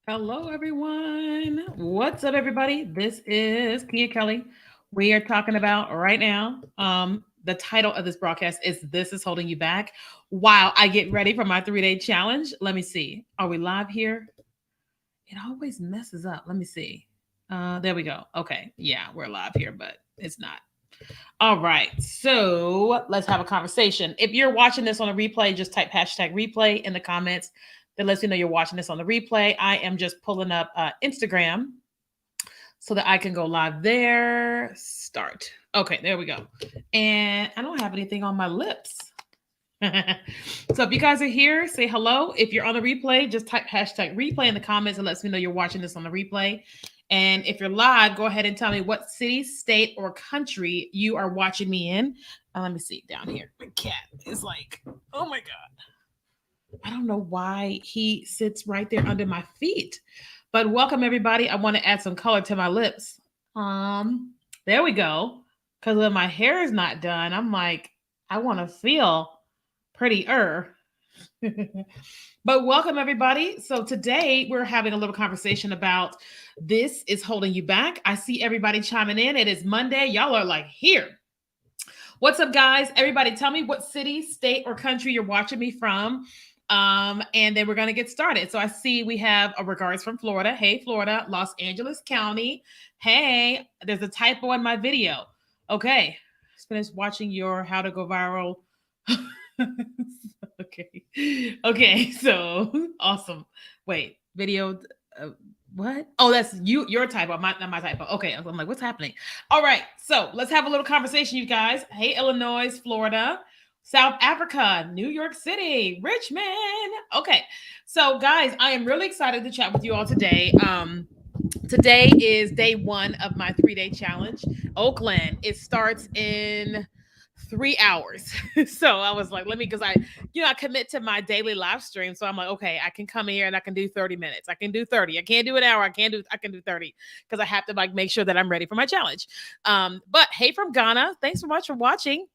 Hello, everyone. What's up, everybody? This is Kia Kelly. We are talking about right now. The title of this broadcast is "This Is Holding You Back." While I get ready for my 3-day challenge, let me see. Are we live here? It always messes up. Let me see. There we go. Okay, yeah, we're live here, but it's not. All right, so let's have a conversation. If you're watching this on a replay, just type hashtag replay in the comments. That lets you know you're watching this on the replay. I am just pulling up Instagram so that I can go live there. Start. Okay, there we go. And I don't have anything on my lips. So if you guys are here, say hello. If you're on the replay, just type hashtag replay in the comments. It lets me know you're watching this on the replay. And if you're live, go ahead and tell me what city, state, or country you are watching me in. Let me see down here. My cat is like, oh my God. I don't know why he sits right there under my feet. But welcome everybody. I want to add some color to my lips. There we go. Because when my hair is not done, I'm like, I want to feel prettier. But welcome everybody. So today we're having a little conversation about this is holding you back. I see everybody chiming in. It is Monday. Y'all are like here. What's up, guys? Everybody, tell me what city, state, or country you're watching me from. And then we're gonna get started. So I see we have a regards from Florida. Hey, Florida, Los Angeles County. Hey, there's a typo in my video. Okay, finished watching your how to go viral. Okay. Okay, so awesome. Wait, video. Uh, what? Oh, that's you. Your typo, not my typo. Okay, I'm like, what's happening? All right, so let's have a little conversation, you guys. Hey, Illinois, Florida, South Africa, New York City, Richmond. Okay, so guys, I am really excited to chat with you all today. Today is day one of my 3-day challenge. Oakland. It starts in 3 hours. So I was like, let me, because I commit to my daily live stream. So I'm like, okay, I can come here and I can do 30 minutes. I can do 30. I can't do an hour. I can do 30 because I have to like make sure that I'm ready for my challenge. But hey from Ghana, thanks so much for watching.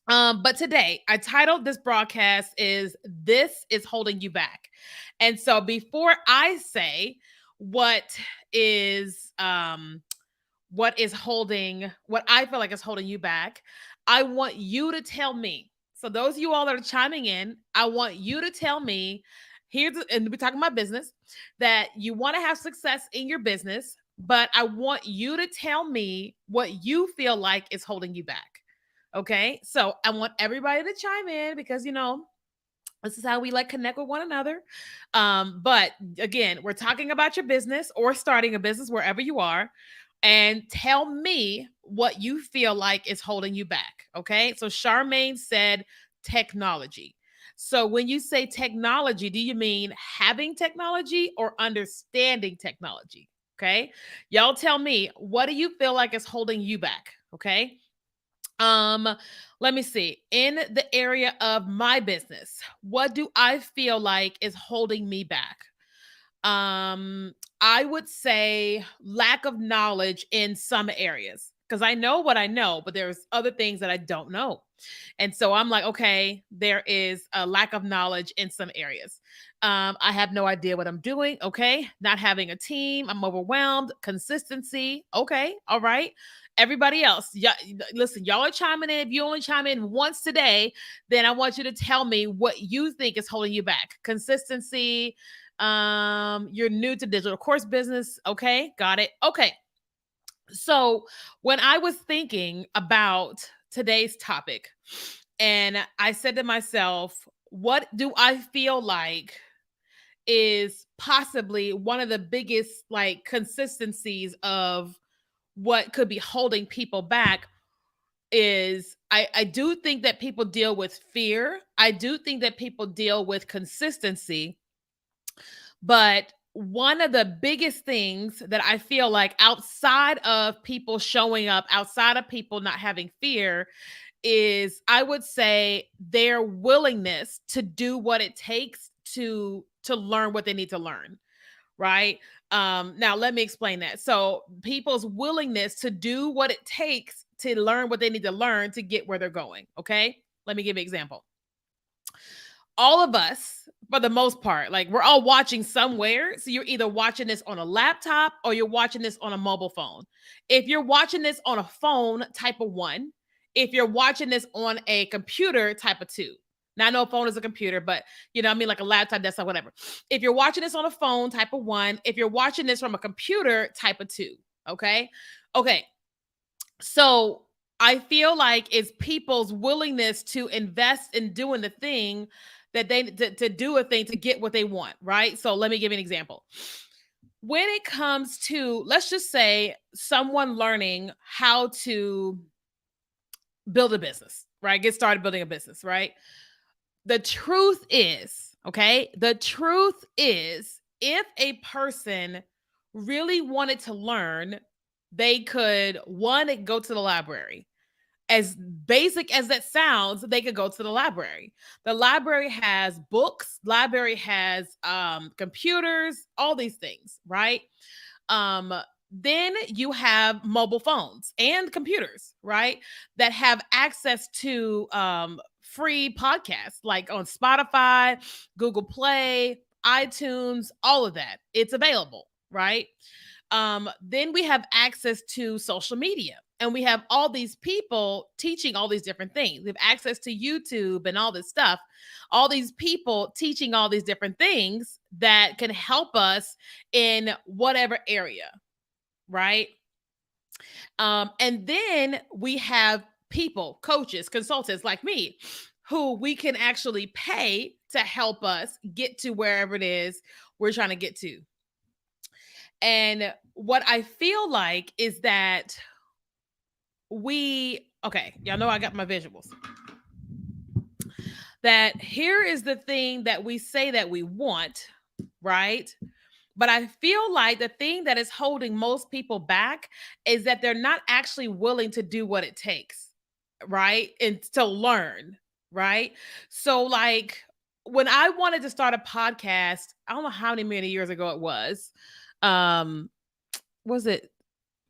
But today I titled this broadcast is This Is Holding You Back. And so before I say what is what I feel like is holding you back, I want you to tell me. So those of you all that are chiming in, I want you to tell me and we're talking about business, that you want to have success in your business, but I want you to tell me what you feel like is holding you back. Okay? So I want everybody to chime in because this is how we like connect with one another. But again, we're talking about your business or starting a business wherever you are. And tell me what you feel like is holding you back. Okay. So Charmaine said technology. So when you say technology, do you mean having technology or understanding technology? Okay. Y'all tell me, what do you feel like is holding you back? Okay. Um, Let me see. In the area of my business, what do I feel like is holding me back? Um, I would say lack of knowledge in some areas because I know what I know, but there's other things that I don't know. And so I'm like, okay, there is a lack of knowledge in some areas. I have no idea what I'm doing. Okay. Not having a team. I'm overwhelmed. Consistency. Okay. All right. Everybody else, yeah, listen, y'all are chiming in. If you only chime in once today, then I want you to tell me what you think is holding you back. Consistency. You're new to digital course business. Okay. Got it. Okay. So when I was thinking about today's topic, and I said to myself, what do I feel like is possibly one of the biggest like consistencies of what could be holding people back is I do think that people deal with fear. I do think that people deal with consistency. But one of the biggest things that I feel like outside of people showing up, outside of people not having fear, is I would say their willingness to do what it takes to learn what they need to learn, right? Now let me explain that. So people's willingness to do what it takes to learn what they need to learn to get where they're going. Okay. Let me give you an example. all of us, for the most part, like we're all watching somewhere. So you're either watching this on a laptop or you're watching this on a mobile phone. If you're watching this on a phone, type of one. If you're watching this on a computer, type of two. Now I know a phone is a computer, but you know, what I mean, like a laptop, desktop, whatever. If you're watching this on a phone, type of one. If you're watching this from a computer, type of two. Okay. Okay. So I feel like it's people's willingness to invest in doing the thing that they to do a thing to get what they want, right? So let me give you an example. When it comes to, let's just say, someone learning how to build a business, right? Get started building a business, right? The truth is, okay? The truth is, if a person really wanted to learn, they could, one, go to the library. As basic as that sounds, they could go to the library. The library has books, library has computers, all these things, right? Um, then you have mobile phones and computers, right? That have access to free podcasts like on Spotify, Google Play, iTunes, all of that. It's available, right? Then we have access to social media, and we have all these people teaching all these different things. We have access to YouTube and all this stuff, all these people teaching all these different things that can help us in whatever area, right? And then we have people, coaches, consultants like me, who we can actually pay to help us get to wherever it is we're trying to get to. And what I feel like is that okay, y'all know I got my visuals. That here is the thing that we say that we want, right? But I feel like the thing that is holding most people back is that they're not actually willing to do what it takes, right? And to learn, right? So, like, when I wanted to start a podcast, I don't know how many years ago it um, was it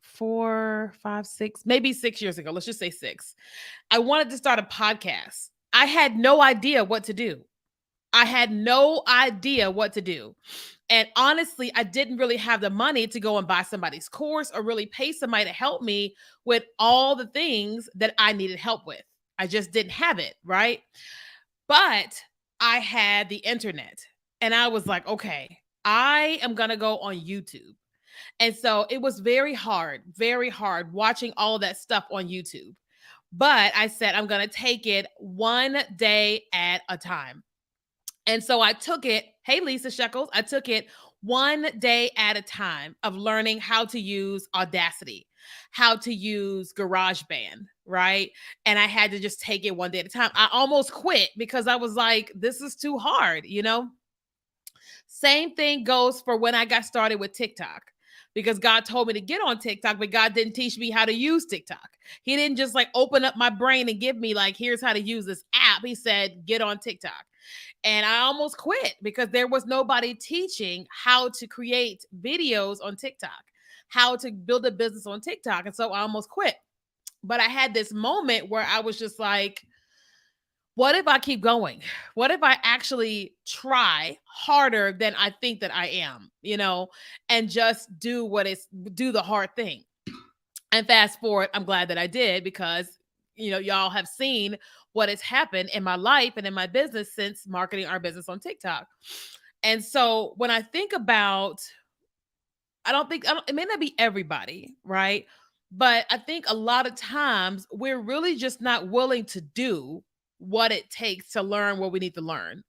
4, 5, 6, maybe 6 years ago? Let's just say six. I wanted to start a podcast. I had no idea what to do. I had no idea what to do. And honestly, I didn't really have the money to go and buy somebody's course or really pay somebody to help me with all the things that I needed help with. I just didn't have it, right? But I had the internet and I was like, okay, I am going to go on YouTube. And so it was very hard watching all of that stuff on YouTube. But I said, I'm going to take it one day at a time. And so I took it, hey, Lisa Shekels, I took it one day at a time of learning how to use Audacity, how to use GarageBand, right? And I had to just take it one day at a time. I almost quit because I was like, this is too hard, you know? Same thing goes for when I got started with TikTok because God told me to get on TikTok, but God didn't teach me how to use TikTok. He didn't just like open up my brain and give me like, here's how to use this app. He said, get on TikTok. And I almost quit because there was nobody teaching how to create videos on TikTok, how to build a business on TikTok. And so I almost quit. But I had this moment where I was just like, what if I keep going? What if I actually try harder than I think that I am, you know, and just do the hard thing? And fast forward, I'm glad that I did because, you know, y'all have seen what has happened in my life and in my business since marketing our business on TikTok. And so when I think about, it may not be everybody, right? But I think a lot of times we're really just not willing to do what it takes to learn what we need to learn,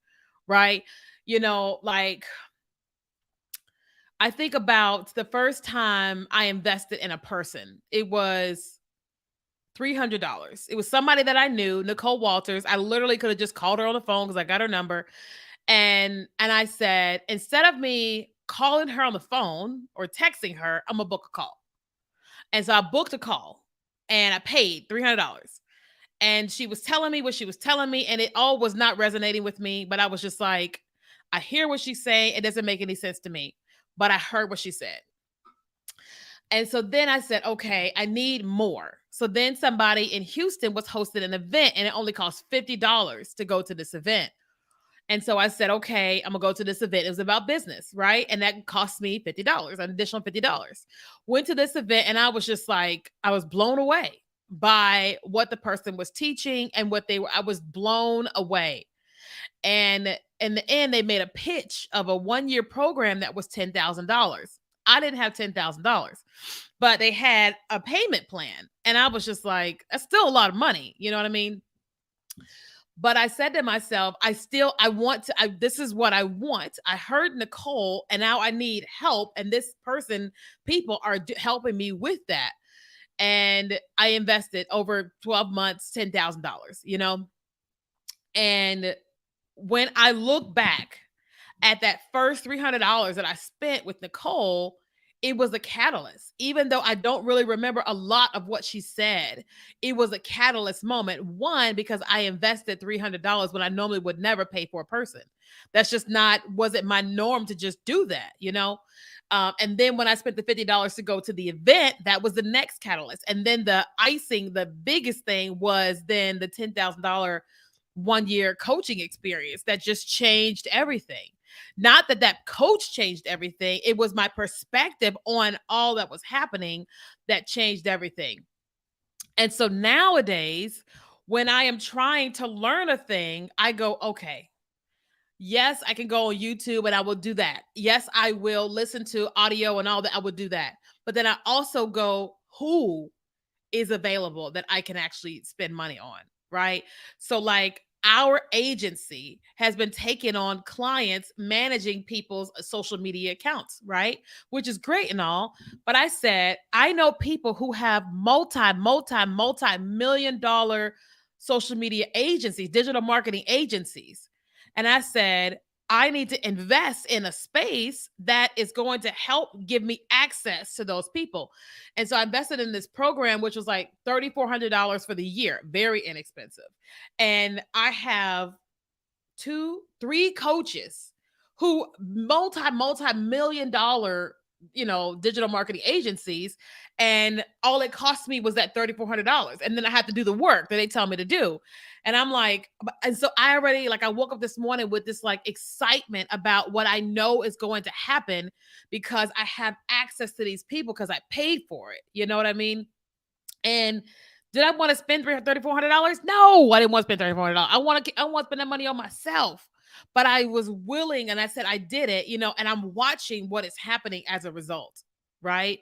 right? You know, like I think about the first time I invested in a person. It was $300. It was somebody that I knew, Nicole Walters. I literally could have just called her on the phone because I got her number. And I said, instead of me calling her on the phone or texting her, I'm gonna book a call. And so I booked a call and I paid $300. And she was telling me what she was telling me, and it all was not resonating with me. But I was just like, I hear what she's saying. It doesn't make any sense to me. But I heard what she said. And so then I said, okay, I need more. So then somebody in Houston was hosting an event and it only cost $50 to go to this event. And so I said, okay, I'm gonna go to this event. It was about business, right? And that cost me $50, an additional $50. Went to this event and I was just like, I was blown away by what the person was teaching and what they were. I was blown away. And in the end, they made a pitch of a 1 year program that was $10,000. I didn't have $10,000, but they had a payment plan. And I was just like, that's still a lot of money. You know what I mean? But I said to myself, I want to, this is what I want. I heard Nicole and now I need help. And this person, people are helping me with that. And I invested over 12 months, $10,000, and when I look back at that first $300 that I spent with Nicole, it was a catalyst. Even though I don't really remember a lot of what she said, it was a catalyst moment. One, because I invested $300 when I normally would never pay for a person. That's just not, wasn't my norm to just do that. And then when I spent the $50 to go to the event, that was the next catalyst. And then the icing, the biggest thing was then the $10,000 1 year coaching experience that just changed everything. Not that that coach changed everything, it was my perspective on all that was happening that changed everything. And so nowadays, when I am trying to learn a thing, I go, okay, yes, I can go on YouTube and I will do that. Yes, I will listen to audio and all that. I would do that. But then I also go, who is available that I can actually spend money on, right? So like our agency has been taking on clients managing people's social media accounts, right? Which is great and all, but I said I know people who have multi-million dollar social media agencies, digital marketing agencies. And I said I need to invest in a space that is going to help give me access to those people. And so I invested in this program, which was like $3,400 for the year, very inexpensive. And I have two, three coaches who multi-million dollar, digital marketing agencies. And all it cost me was that $3,400. And then I had to do the work that they tell me to do. And I'm like, and so I already, like, I woke up this morning with this like excitement about what I know is going to happen because I have access to these people because I paid for it. You know what I mean? And did I want to spend $3,400? No, I didn't want to spend $3,400. I want to spend that money on myself. But I was willing, and I said I did it, and I'm watching what is happening as a result, right?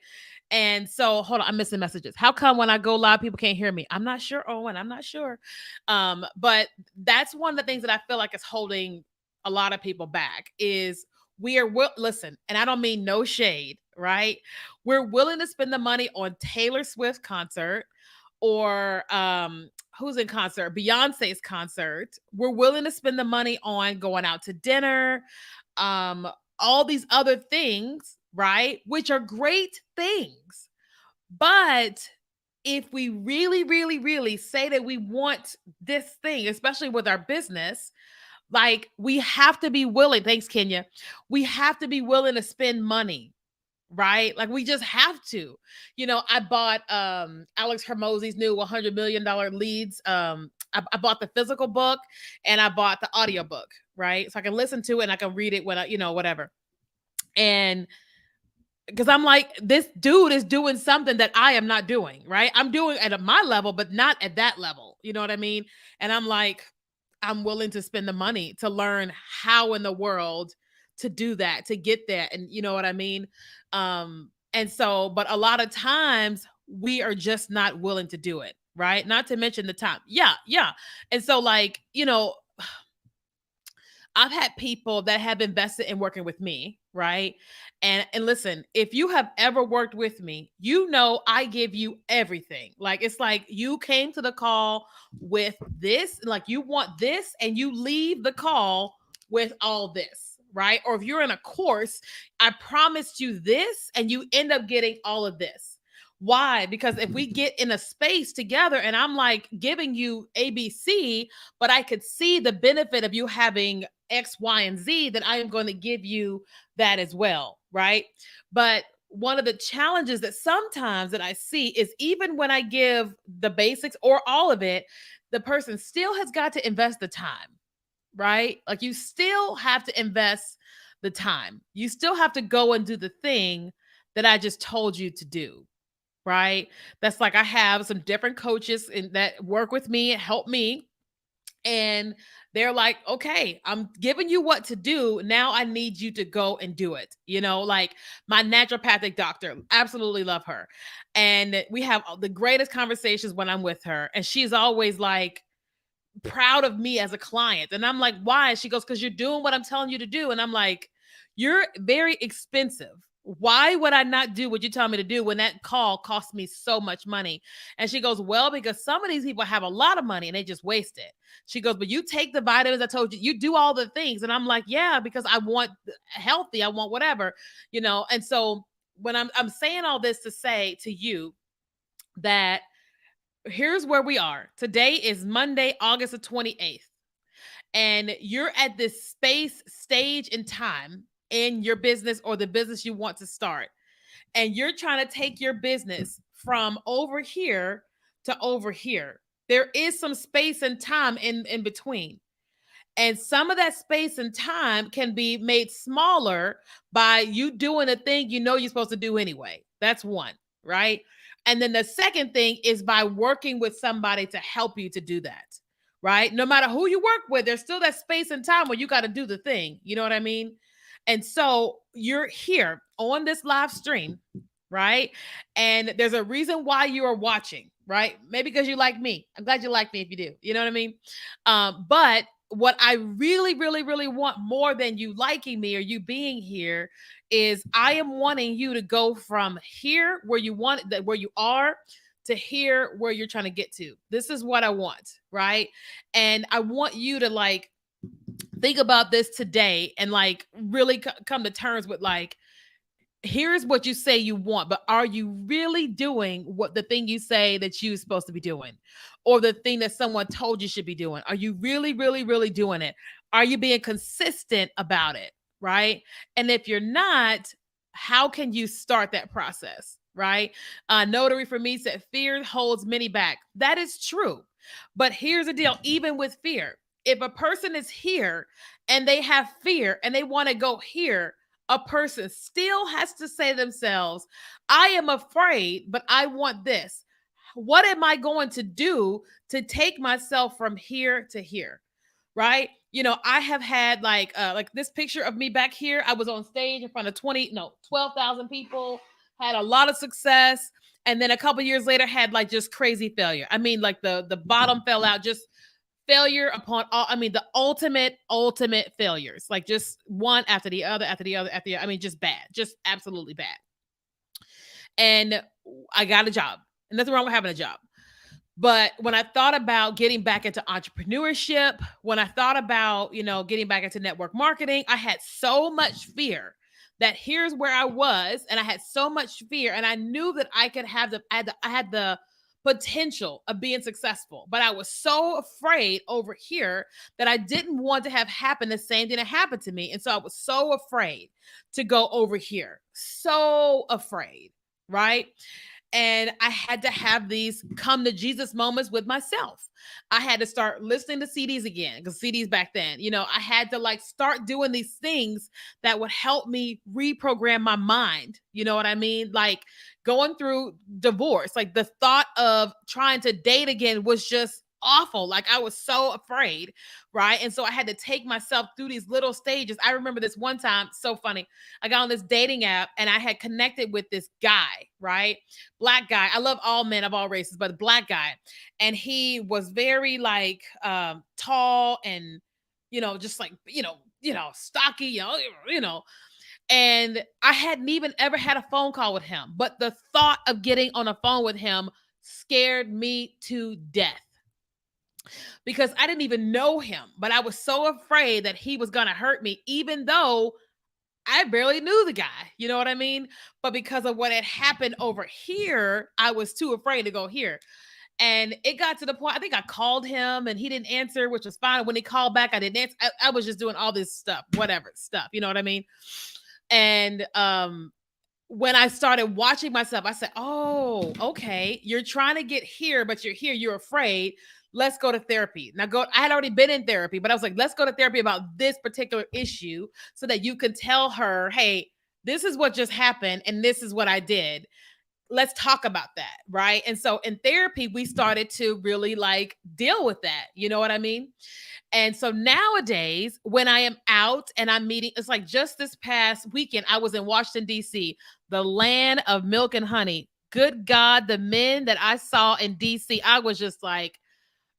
And so, hold on, I'm missing messages. How come when I go live, people can't hear me? I'm not sure, Owen. I'm not sure. But that's one of the things that I feel like is holding a lot of people back is listen, and I don't mean no shade, right? We're willing to spend the money on Taylor Swift concert or who's in concert? Beyonce's concert. We're willing to spend the money on going out to dinner, um, all these other things, right? Which are great things. But if we really, really, really say that we want this thing, especially with our business, like we have to be willing, thanks, Kenya. We have to be willing to spend money, right? Like we just have to. I bought Alex Hermosi's new $100 million leads. I bought the physical book and I bought the audio book, right? So I can listen to it and I can read it when I, whatever. And because I'm like, this dude is doing something that I am not doing, right? I'm doing at my level, but not at that level. You know what I mean? And I'm like, I'm willing to spend the money to learn how in the world to do that, to get there. And you know what I mean? And so, but a lot of times we are just not willing to do it, right? Not to mention the time. Yeah, yeah. And so, like, I've had people that have invested in working with me, right? And listen, if you have ever worked with me, I give you everything. Like it's like you came to the call with this, like you want this and you leave the call with all this, right? Or if you're in a course, I promised you this and you end up getting all of this. Why? Because if we get in a space together and I'm like giving you ABC, but I could see the benefit of you having X, Y, and Z, then I am going to give you that as well, right? But one of the challenges that sometimes that I see is even when I give the basics or all of it, the person still has got to invest the time. right? Like you still have to invest the time. You still have to go and do the thing that I just told you to do, right? That's like I have some different coaches that work with me, help me, and they're like, okay, I'm giving you what to do. Now I need you to go and do it. Like my naturopathic doctor, absolutely love her. And we have the greatest conversations when I'm with her. And she's always like, proud of me as a client. And I'm like, why? She goes, because you're doing what I'm telling you to do. And I'm like, you're very expensive. Why would I not do what you tell me to do when that call costs me so much money? And she goes, well, because some of these people have a lot of money and they just waste it. She goes, but you take the vitamins I told you, you do all the things. And I'm like, yeah, because I want healthy, I want whatever. And so when I'm saying all this to say to you that here's where we are. Today is Monday, August the 28th. And you're at this space, stage, and time in your business or the business you want to start. And you're trying to take your business from over here to over here. There is some space and time in between. And some of that space and time can be made smaller by you doing a thing you're supposed to do anyway. That's one, right? And then the second thing is by working with somebody to help you to do that, right? No matter who you work with, there's still that space and time where you got to do the thing. You know what I mean? And so you're here on this live stream, right? And there's a reason why you are watching, right? Maybe because you like me. I'm glad you like me if you do. You know what I mean? But what I really, really, really want more than you liking me or you being here is I am wanting you to go from here where you want that where you are to here where you're trying to get to. This is what I want, right? And I want you to like think about this today and like really come to terms with like here's what you say you want, but are you really doing what the thing you say that you're supposed to be doing? Or the thing that someone told you should be doing? Are you really, really, really doing it? Are you being consistent about it? Right. And if you're not, how can you start that process? Right. Notary for me said fear holds many back. That is true. But here's the deal, even with fear, if a person is here and they have fear and they want to go here, a person still has to say to themselves, I am afraid, but I want this. What am I going to do to take myself from here to here? Right? I have had like this picture of me back here. I was on stage in front of 12,000 people, had a lot of success, and then a couple years later had like just crazy failure. I mean, like the bottom fell out, just failure upon all. I mean, the ultimate failures, like just one after the other, after the other, after the other. I mean, just bad, just absolutely bad. And I got a job. And nothing wrong with having a job. But when I thought about getting back into entrepreneurship, when I thought about, getting back into network marketing, I had so much fear that here's where I was. And I had so much fear. And I knew that I could have I had the potential of being successful. But I was so afraid over here that I didn't want to have happen the same thing that happened to me. And so I was so afraid to go over here. So afraid, right? And I had to have these come to Jesus moments with myself. I had to start listening to CDs again because CDs back then, I had to like start doing these things that would help me reprogram my mind. You know what I mean? Like going through divorce, like the thought of trying to date again was just awful. Like I was so afraid, right? And so I had to take myself through these little stages. I remember this one time, so funny. I got on this dating app and I had connected with this guy, right? Black guy. I love all men of all races, but black guy. And he was very like tall and just like stocky, you know. And I hadn't even ever had a phone call with him, but the thought of getting on a phone with him scared me to death because I didn't even know him, but I was so afraid that he was going to hurt me, even though I barely knew the guy. You know what I mean? But because of what had happened over here, I was too afraid to go here. And it got to the point, I think I called him and he didn't answer, which was fine. When he called back, I didn't answer. I was just doing all this stuff, whatever stuff. You know what I mean? And when I started watching myself, I said, oh, okay, you're trying to get here, but you're here, you're afraid. let's go to therapy. Now go, I had already been in therapy, but I was like, let's go to therapy about this particular issue so that you can tell her, hey, this is what just happened and this is what I did. Let's talk about that, right? And so in therapy, we started to really like deal with that. You know what I mean? And so nowadays, when I am out and I'm meeting, it's like just this past weekend, I was in Washington, D.C., the land of milk and honey. Good God, the men that I saw in D.C., I was just like,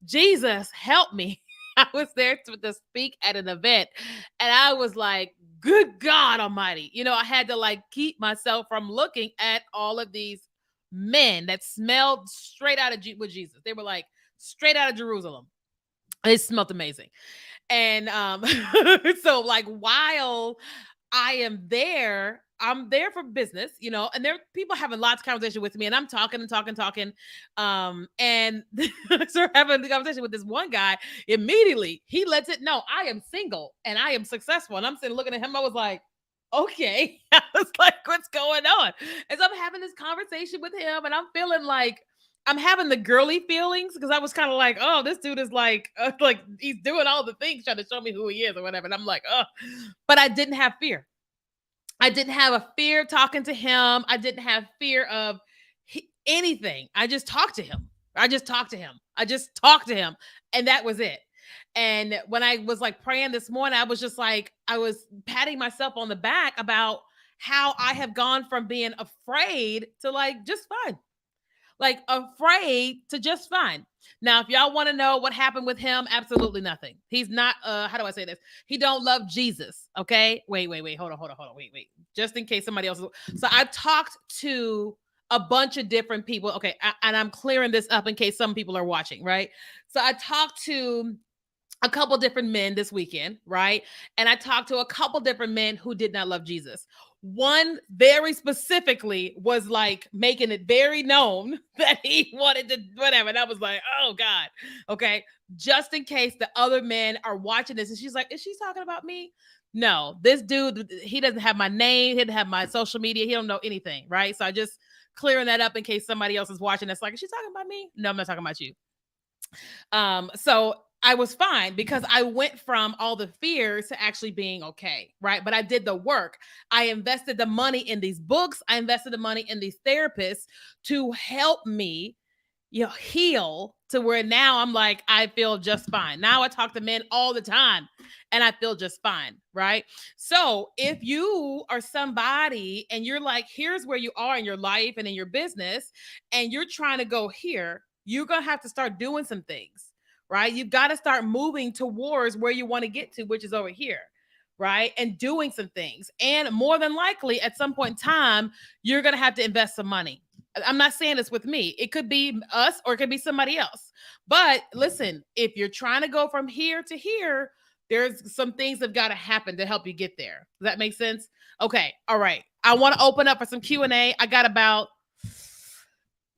Jesus, help me. I was there to speak at an event and I was like, good God Almighty. You know, I had to like keep myself from looking at all of these men that smelled straight out of with Jesus. They were like straight out of Jerusalem. It smelled amazing. And so like while I am there, I'm there for business, you know, and there are people having lots of conversation with me, and I'm talking and talking, talking. And so having the conversation with this one guy, immediately he lets it know I am single and I am successful. And I'm sitting looking at him, I was like, okay. I was like, what's going on? And so I'm having this conversation with him, and I'm feeling like I'm having the girly feelings because I was kind of like, oh, this dude is like he's doing all the things trying to show me who he is or whatever. And I'm like, oh, but I didn't have fear. I didn't have a fear talking to him. I didn't have fear of anything. I just talked to him. I just talked to him. I just talked to him. And that was it. And when I was like praying this morning, I was just like, I was patting myself on the back about how I have gone from being afraid to like just fine, like afraid to just fine. Now, if y'all want to know what happened with him, absolutely nothing. He's not how do I say this? He don't love Jesus. Okay. Wait. Hold on. Wait. Just in case somebody else. So I talked to a bunch of different people. Okay. And I'm clearing this up in case some people are watching, right? So I talked to a couple different men this weekend, right? And I talked to a couple different men who did not love Jesus. One very specifically was like making it very known that he wanted to whatever. And I was like, oh God. Okay. Just in case the other men are watching this. And she's like, is she talking about me? No, this dude, he doesn't have my name. He doesn't have my social media. He don't know anything. Right. So I just clearing that up in case somebody else is watching. That's like, is she talking about me? No, I'm not talking about you. So I was fine because I went from all the fears to actually being okay, right? But I did the work. I invested the money in these books. I invested the money in these therapists to help me, you know, heal to where now I'm like, I feel just fine. Now I talk to men all the time and I feel just fine, right? So if you are somebody and you're like, here's where you are in your life and in your business, and you're trying to go here, you're going to have to start doing some things, right? You've got to start moving towards where you want to get to, which is over here, right? And doing some things. And more than likely, at some point in time, you're going to have to invest some money. I'm not saying this with me. It could be us or it could be somebody else. But listen, if you're trying to go from here to here, there's some things that got to happen to help you get there. Does that make sense? Okay. All right. I want to open up for some Q&A. I got about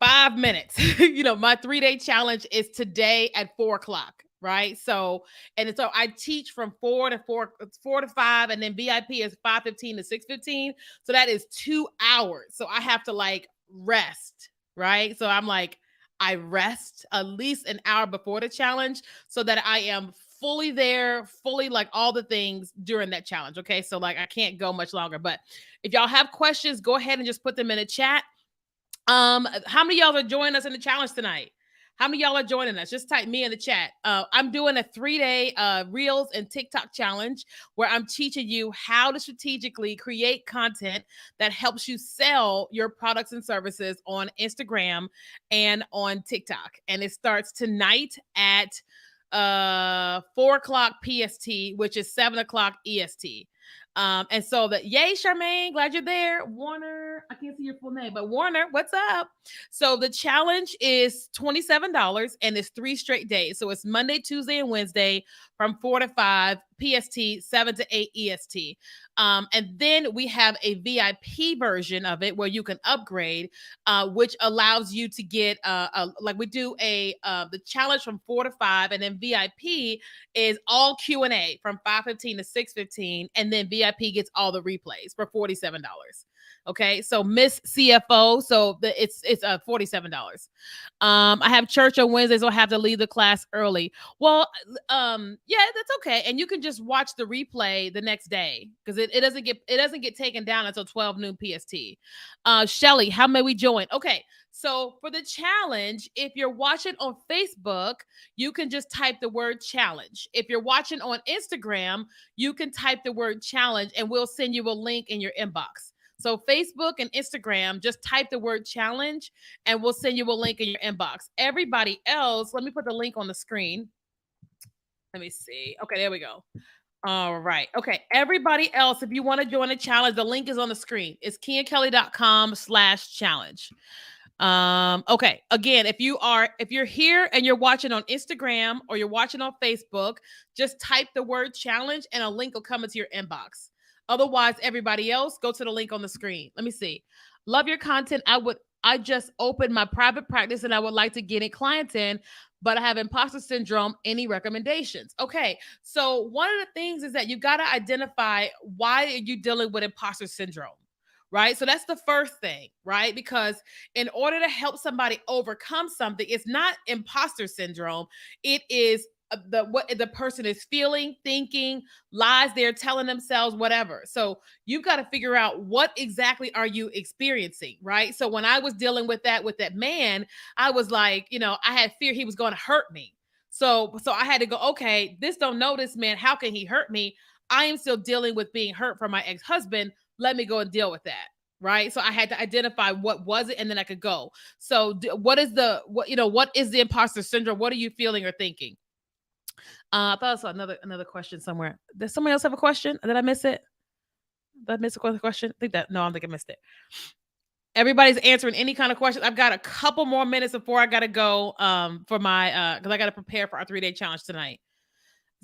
5 minutes. You know, my 3-day challenge is today at 4:00. Right. So, and so I teach from 4 to 5, and then VIP is 5:15 to 6:15. So that is 2 hours. So I have to like rest. Right. So I'm like, I rest at least an hour before the challenge so that I am fully there, fully like all the things during that challenge. Okay. So like I can't go much longer. But if y'all have questions, go ahead and just put them in the chat. How many of y'all are joining us in the challenge tonight? How many of y'all are joining us? Just type me in the chat. I'm doing a 3-day Reels and TikTok challenge where I'm teaching you how to strategically create content that helps you sell your products and services on Instagram and on TikTok. And it starts tonight at 4:00 PST, which is 7:00 EST. And so that, yay, Charmaine, glad you're there. Warner, I can't see your full name, but Warner, what's up? So the challenge is $27 and it's 3 straight days. So it's Monday, Tuesday, and Wednesday from 4 to 5 PST, 7 to 8 EST. And then we have a VIP version of it where you can upgrade, which allows you to get like we do the challenge from 4 to 5, and then VIP is all Q&A from 5:15 to 6:15, and then VIP gets all the replays for $47. Okay, so Miss CFO, so it's $47. I have church on Wednesdays, so I have to leave the class early. Well, yeah, that's okay, and you can just watch the replay the next day because it doesn't get taken down until 12 noon PST. Shelly, how may we join? Okay, so for the challenge, if you're watching on Facebook, you can just type the word challenge. If you're watching on Instagram, you can type the word challenge, and we'll send you a link in your inbox. So Facebook and Instagram, just type the word challenge and we'll send you a link in your inbox. Everybody else, let me put the link on the screen. Let me see. Okay, there we go. All right. Okay. Everybody else, if you want to join a challenge, the link is on the screen. It's kiakelly.com/challenge. Okay. Again, if you're here and you're watching on Instagram or you're watching on Facebook, just type the word challenge and a link will come into your inbox. Otherwise, everybody else, go to the link on the screen. Let me see. Love your content. I just opened my private practice and I would like to get clients in, but I have imposter syndrome. Any recommendations? Okay. So one of the things is that you got to identify why are you dealing with imposter syndrome, right? So that's the first thing, right? Because in order to help somebody overcome something, it's not imposter syndrome. It is what the person is feeling, thinking, lies they're telling themselves, whatever. So you've got to figure out what exactly are you experiencing, right? So when I was dealing with that man, I was like, I had fear he was going to hurt me. So I had to go, okay, this don't know this man. How can he hurt me? I am still dealing with being hurt from my ex-husband. Let me go and deal with that. Right. So I had to identify what was it, and then I could go. So what is the imposter syndrome? What are you feeling or thinking? I thought I saw another question somewhere. Does somebody else have a question? Did I miss it? Did I miss a question? I think I missed it. Everybody's answering any kind of question. I've got a couple more minutes before I gotta go for my because I gotta prepare for our 3-day challenge tonight.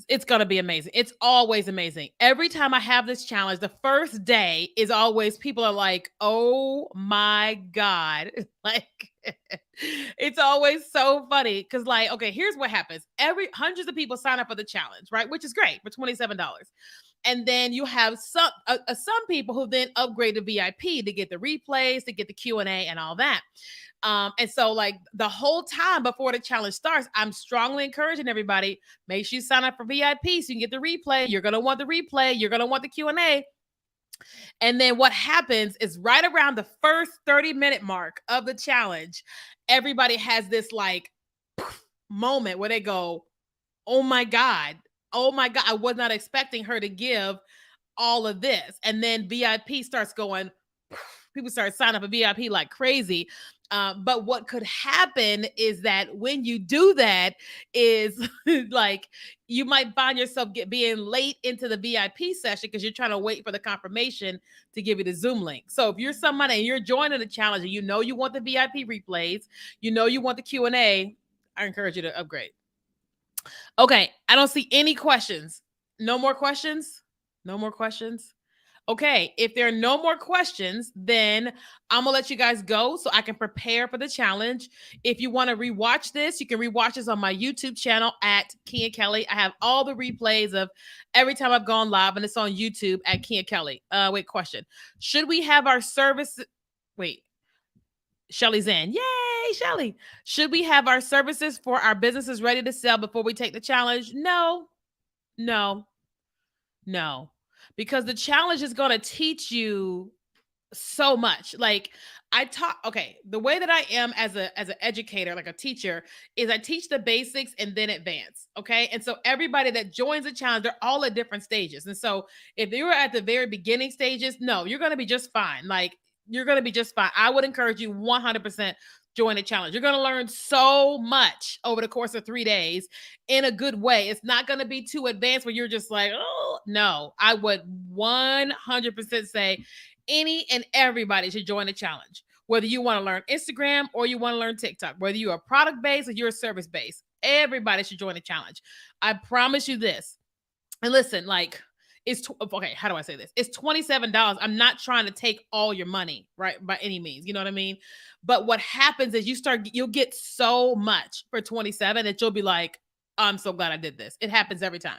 It's gonna be amazing. It's always amazing. Every time I have this challenge, the first day is always people are like, "Oh my God." Like it's always so funny because, like, okay, here's what happens. Hundreds of people sign up for the challenge, right? Which is great for $27. And then you have some people who then upgrade to VIP to get the replays, to get the Q&A and all that. And so, like, the whole time before the challenge starts, I'm strongly encouraging everybody, make sure you sign up for VIP so you can get the replay. You're going to want the replay. You're going to want the Q&A. And then what happens is right around the first 30-minute mark of the challenge, everybody has this like moment where they go, oh my God, I was not expecting her to give all of this. And then VIP starts going, people start signing up for VIP like crazy. But what could happen is that when you do that is like you might find yourself being late into the VIP session because you're trying to wait for the confirmation to give you the Zoom link. So if you're somebody and you're joining the challenge and you know you want the VIP replays, you know you want the Q&A, I encourage you to upgrade. Okay, I don't see any questions. No more questions? No more questions? Okay, if there are no more questions, then I'm gonna let you guys go so I can prepare for the challenge. If you want to rewatch this, you can rewatch this on my YouTube channel at Kia Kelly. I have all the replays of every time I've gone live, and it's on YouTube at Kia Kelly. Wait, question. Should we have our service? Wait, Shelly's in. Yay, Shelly. Should we have our services for our businesses ready to sell before we take the challenge? No, no, no. Because the challenge is going to teach you so much. Like the way that I am as an educator, like a teacher, is I teach the basics and then advance. Okay. And so everybody that joins the challenge, they're all at different stages. And so if you were at the very beginning stages, no, you're going to be just fine. Like you're going to be just fine. I would encourage you 100% join the challenge. You're going to learn so much over the course of 3 days in a good way. It's not going to be too advanced where you're just like, oh, no. I would 100% say any and everybody should join the challenge. Whether you want to learn Instagram or you want to learn TikTok, whether you're a product based or you're a service based, everybody should join the challenge. I promise you this. And listen, like, okay, how do I say this? It's $27. I'm not trying to take all your money, right? By any means. You know what I mean? But what happens is you'll get so much for 27 that you'll be like, I'm so glad I did this. It happens every time.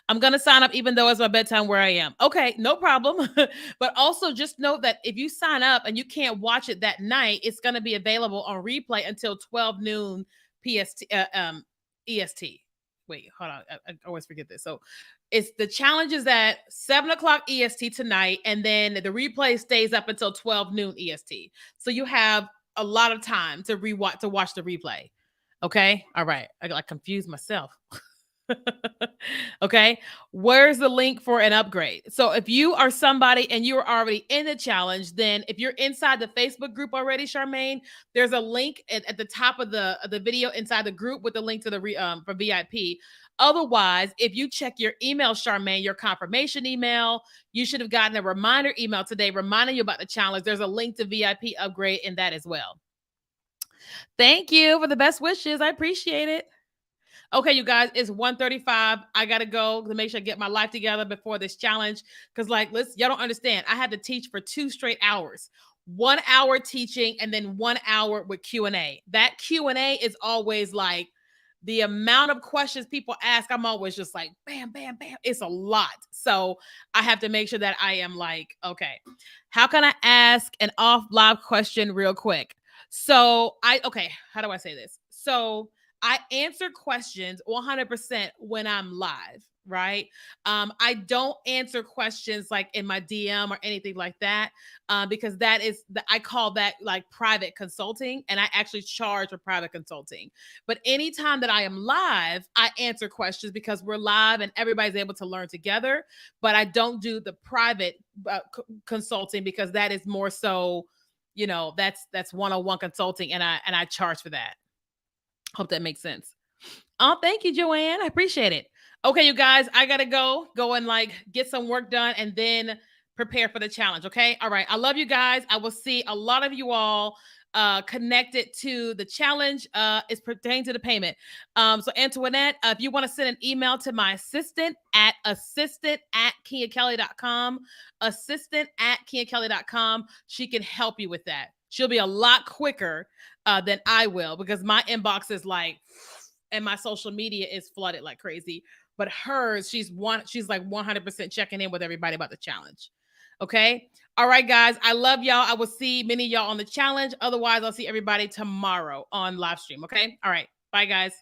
I'm gonna sign up even though it's my bedtime where I am. Okay, no problem. But also just note that if you sign up and you can't watch it that night, it's gonna be available on replay until 12 noon PST EST. Wait, hold on. I always forget this. So it's the challenge is at 7 o'clock EST tonight, and then the replay stays up until 12 noon EST. So you have a lot of time to rewatch to watch the replay. Okay. All right. I got like confused myself. Okay. Where's the link for an upgrade? So if you are somebody and you are already in the challenge, then if you're inside the Facebook group already, Charmaine, there's a link at the top of the video inside the group with the link to the for VIP. Otherwise, if you check your email, Charmaine, your confirmation email, you should have gotten a reminder email today reminding you about the challenge. There's a link to VIP upgrade in that as well. Thank you for the best wishes. I appreciate it. Okay, you guys, it's 1:35. I gotta go to make sure I get my life together before this challenge. Cause like, listen, y'all don't understand. I had to teach for 2 straight hours. 1 hour teaching and then 1 hour with Q&A. That Q&A is always like the amount of questions people ask. I'm always just like, bam, bam, bam. It's a lot. So I have to make sure that I am like, okay, how can I ask an off live question real quick? So okay, how do I say this? So I answer questions 100% when I'm live, right? I don't answer questions like in my DM or anything like that, because I call that like private consulting, and I actually charge for private consulting. But anytime that I am live, I answer questions because we're live and everybody's able to learn together. But I don't do the private consulting because that is more so, that's one-on-one consulting, and I charge for that. Hope that makes sense. Oh, thank you, Joanne. I appreciate it. Okay, you guys, I gotta go and like get some work done and then prepare for the challenge. Okay. All right. I love you guys. I will see a lot of you all connected to the challenge. It's pertaining to the payment. So Antoinette, if you want to send an email to my assistant at KiaKelly.com, assistant@KiaKelly.com, she can help you with that. She'll be a lot quicker than I will because my inbox is like, and my social media is flooded like crazy. But hers, she's like 100% checking in with everybody about the challenge. Okay. All right, guys. I love y'all. I will see many of y'all on the challenge. Otherwise, I'll see everybody tomorrow on live stream. Okay. All right. Bye, guys.